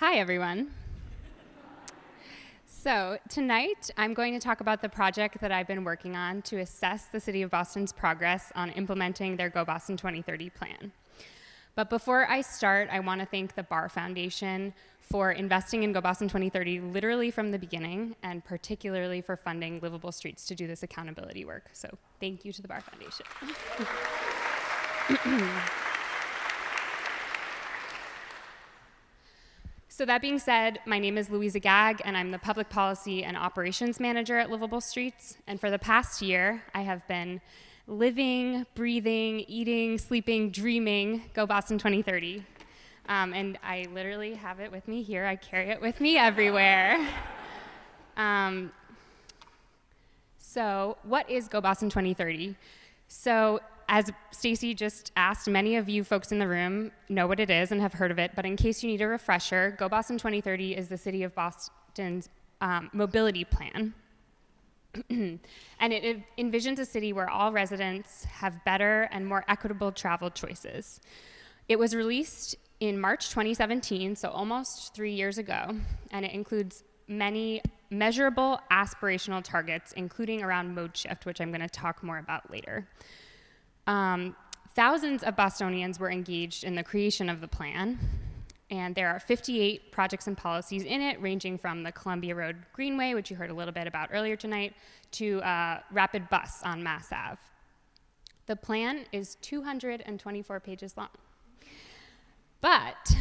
Hi, everyone. So tonight, I'm going to talk about the project that I've been working on to assess the City of Boston's progress on implementing their Go Boston 2030 plan. But before I start, I want to thank the Barr Foundation for investing in Go Boston 2030 literally from the beginning, and particularly for funding Livable Streets to do this accountability work. So thank you to the Barr Foundation. So that being said, my name is Louisa Gag, and I'm the Public Policy and Operations Manager at Livable Streets. And for the past year, I have been living, breathing, eating, sleeping, dreaming Go Boston 2030. And I literally have it with me here. I carry it with me everywhere. So what is Go Boston 2030? So as Stacey just asked, many of you folks in the room know what it is and have heard of it, but in case you need a refresher, Go Boston 2030 is the City of Boston's mobility plan. And it envisions a city where all residents have better and more equitable travel choices. It was released in March 2017, so almost 3 years ago, and it includes many measurable aspirational targets, including around mode shift, which I'm going to talk more about later. Thousands of Bostonians were engaged in the creation of the plan, and there are 58 projects and policies in it, ranging from the Columbia Road Greenway, which you heard a little bit about earlier tonight, to Rapid Bus on Mass Ave. The plan is 224 pages long. But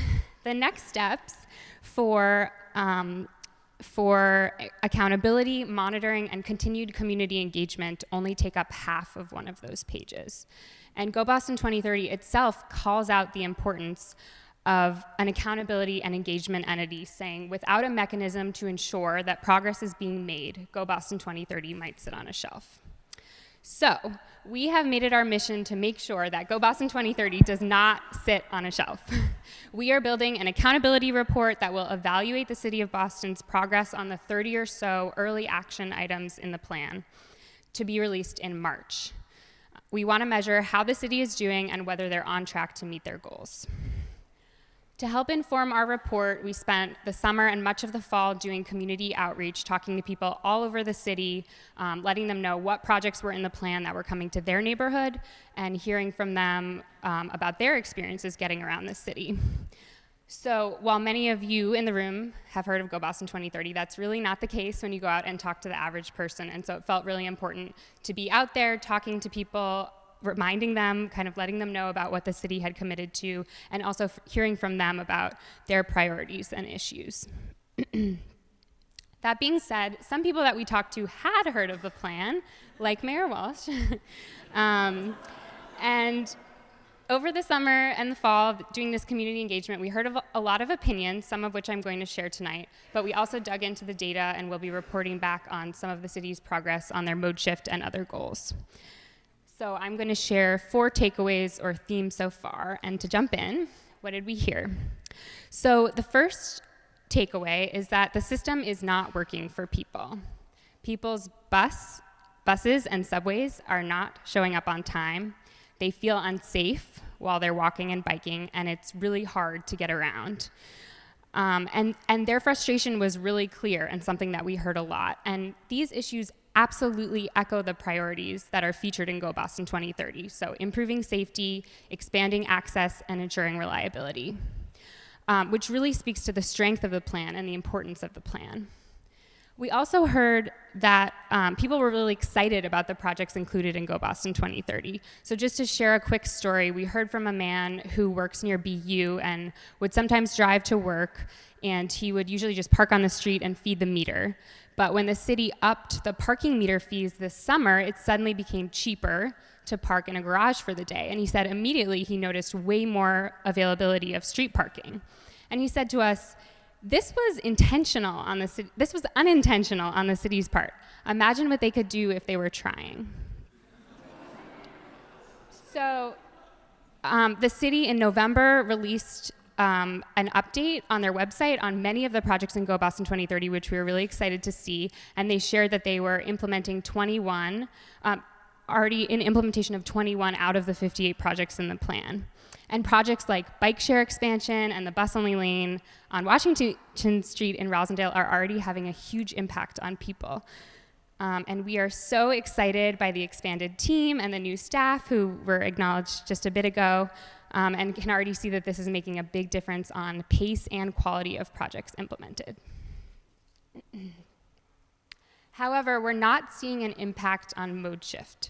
the next steps for accountability, monitoring, and continued community engagement only take up half of one of those pages. And Go Boston 2030 itself calls out the importance of an accountability and engagement entity, saying without a mechanism to ensure that progress is being made, Go Boston 2030 might sit on a shelf. So we have made it our mission to make sure that Go Boston 2030 does not sit on a shelf. We are building an accountability report that will evaluate the City of Boston's progress on the 30 or so early action items in the plan to be released in March. We want to measure how the city is doing and whether they're on track to meet their goals. To help inform our report, we spent the summer and much of the fall doing community outreach, talking to people all over the city, letting them know what projects were in the plan that were coming to their neighborhood, and hearing from them about their experiences getting around the city. So while many of you in the room have heard of Go Boston 2030, that's really not the case when you go out and talk to the average person. And so it felt really important to be out there talking to people, reminding them, kind of letting them know about what the city had committed to, and also hearing from them about their priorities and issues. That being said, some people that we talked to had heard of the plan, like Mayor Walsh. And over the summer and the fall, doing this community engagement, we heard of a lot of opinions, some of which I'm going to share tonight, but we also dug into the data and will be reporting back on some of the city's progress on their mode shift and other goals. So I'm going to share 4 takeaways or themes so far. And to jump in, what did we hear? So the first takeaway is that the system is not working for people. People's buses and subways are not showing up on time. They feel unsafe while they're walking and biking, and it's really hard to get around. And their frustration was really clear and something that we heard a lot. And these issues absolutely echo the priorities that are featured in Go Boston 2030. So improving safety, expanding access, and ensuring reliability, which really speaks to the strength of the plan and the importance of the plan. We also heard that people were really excited about the projects included in Go Boston 2030. So just to share a quick story, we heard from a man who works near BU and would sometimes drive to work, and he would usually just park on the street and feed the meter. But when the city upped the parking meter fees this summer, it suddenly became cheaper to park in a garage for the day. And he said immediately he noticed way more availability of street parking. And he said to us, this was unintentional on the city's part. Imagine what they could do if they were trying. So the city in November released an update on their website on many of the projects in Go Boston 2030, which we were really excited to see. And they shared that they were implementing 21 already in implementation of 21 out of the 58 projects in the plan. And projects like bike share expansion and the bus-only lane on Washington Street in Rosendale are already having a huge impact on people. And we are so excited by the expanded team and the new staff who were acknowledged just a bit ago, and can already see that this is making a big difference on pace and quality of projects implemented. However, we're not seeing an impact on mode shift.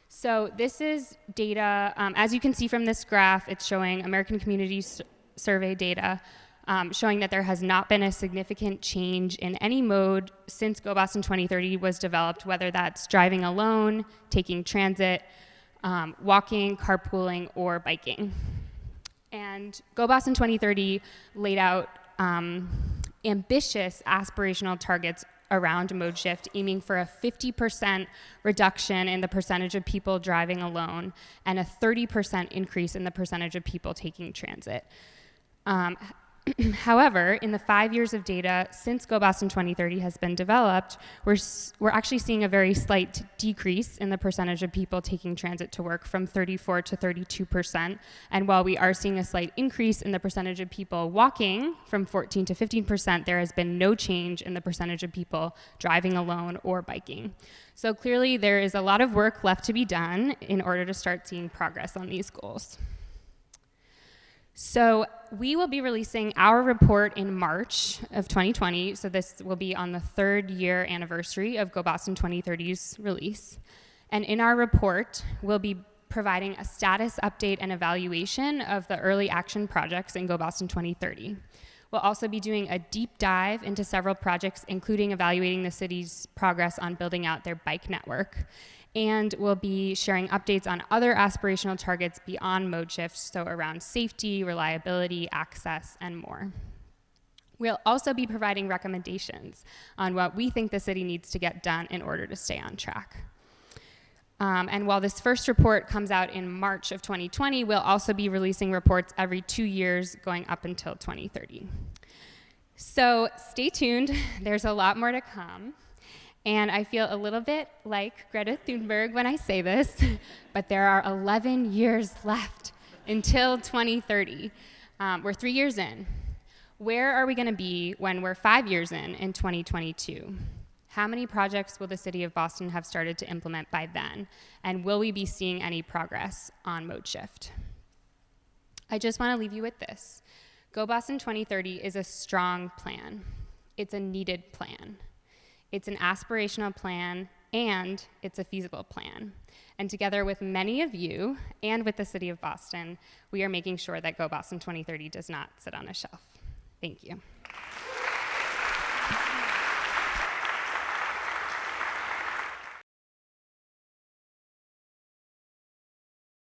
So this is data, as you can see from this graph, it's showing American Community Survey data, showing that there has not been a significant change in any mode since Go Boston 2030 was developed, whether that's driving alone, taking transit, walking, carpooling, or biking. And Go Boston 2030 laid out ambitious aspirational targets around mode shift, aiming for a 50% reduction in the percentage of people driving alone and a 30% increase in the percentage of people taking transit. However, in the 5 years of data since Go Boston 2030 has been developed, we're actually seeing a very slight decrease in the percentage of people taking transit to work from 34 to 32%. And while we are seeing a slight increase in the percentage of people walking from 14 to 15%, there has been no change in the percentage of people driving alone or biking. So clearly there is a lot of work left to be done in order to start seeing progress on these goals. So we will be releasing our report in March of 2020. So this will be on the 3rd year anniversary of Go Boston 2030's release. And in our report, we'll be providing a status update and evaluation of the early action projects in Go Boston 2030. We'll also be doing a deep dive into several projects, including evaluating the city's progress on building out their bike network. And we'll be sharing updates on other aspirational targets beyond mode shifts, so around safety, reliability, access, and more. We'll also be providing recommendations on what we think the city needs to get done in order to stay on track. And while this first report comes out in March of 2020, we'll also be releasing reports every 2 years going up until 2030. So stay tuned, there's a lot more to come. And I feel a little bit like Greta Thunberg when I say this, but there are 11 years left until 2030. We're 3 years in. Where are we gonna be when we're 5 years in 2022? How many projects will the city of Boston have started to implement by then? And will we be seeing any progress on mode shift? I just wanna leave you with this. Go Boston 2030 is a strong plan. It's a needed plan. It's an aspirational plan, and it's a feasible plan. And together with many of you and with the city of Boston, we are making sure that Go Boston 2030 does not sit on a shelf. Thank you.